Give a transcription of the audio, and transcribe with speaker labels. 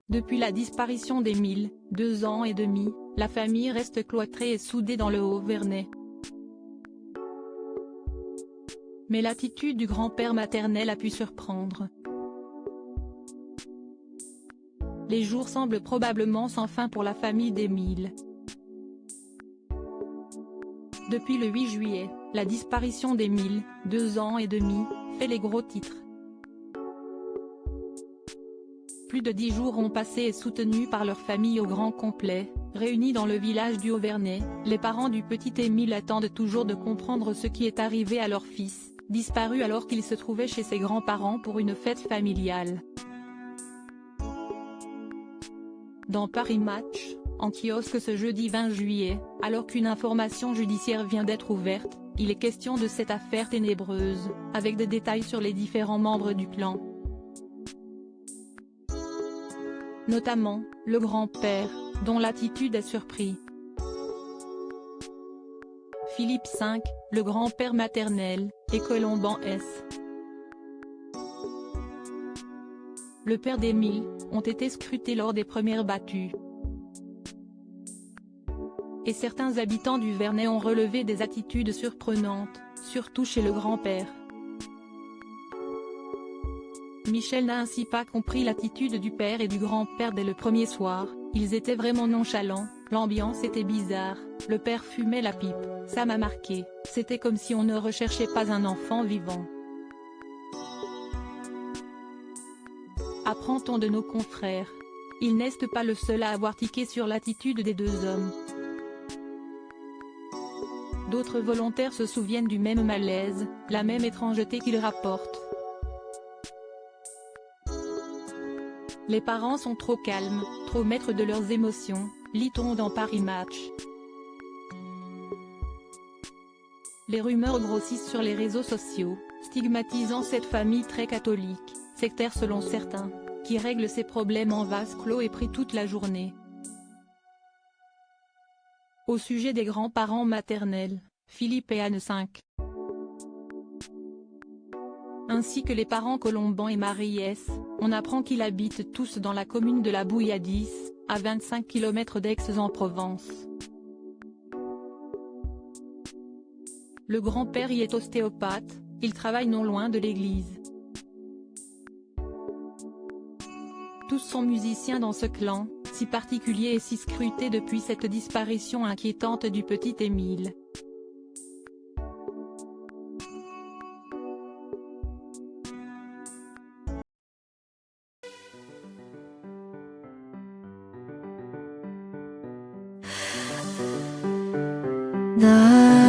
Speaker 1: Depuis la disparition d'Émile, 2 ans et demi, la famille reste cloîtrée et soudée dans le Haut-Vernay. Mais l'attitude du grand-père maternel a pu surprendre. Les jours semblent probablement sans fin pour la famille d'Émile. Depuis le 8 juillet, la disparition d'Émile, 2 ans et demi, fait les gros titres. Plus de 10 jours ont passé et soutenus par leur famille au grand complet, réunis dans le village du Haut-Vernay, les parents du petit Émile attendent toujours de comprendre ce qui est arrivé à leur fils, disparu alors qu'il se trouvait chez ses grands-parents pour une fête familiale. Dans Paris Match, en kiosque ce jeudi 20 juillet, alors qu'une information judiciaire vient d'être ouverte, il est question de cette affaire ténébreuse, avec des détails sur les différents membres du clan. Notamment, le grand-père, dont l'attitude a surpris. Philippe V, le grand-père maternel, et Colomban S. Le père d'Émile, ont été scrutés lors des premières battues. Et certains habitants du Vernay ont relevé des attitudes surprenantes, surtout chez le grand-père. Michel n'a ainsi pas compris l'attitude du père et du grand-père dès le premier soir, ils étaient vraiment nonchalants, l'ambiance était bizarre, le père fumait la pipe, ça m'a marqué, c'était comme si on ne recherchait pas un enfant vivant. Apprend-on de nos confrères. Il n'est pas le seul à avoir tiqué sur l'attitude des deux hommes. D'autres volontaires se souviennent du même malaise, la même étrangeté qu'ils rapportent. Les parents sont trop calmes, trop maîtres de leurs émotions, lit-on dans Paris Match. Les rumeurs grossissent sur les réseaux sociaux, stigmatisant cette famille très catholique, sectaire selon certains, qui règle ses problèmes en vase clos et prie toute la journée. Au sujet des grands-parents maternels, Philippe et Anne V. Ainsi que les parents Colomban et Marie S, on apprend qu'ils habitent tous dans la commune de la Bouilladis, à 25 km d'Aix-en-Provence. Le grand-père y est ostéopathe, il travaille non loin de l'église. Tous sont musiciens dans ce clan, si particulier et si scruté depuis cette disparition inquiétante du petit Émile.
Speaker 2: 나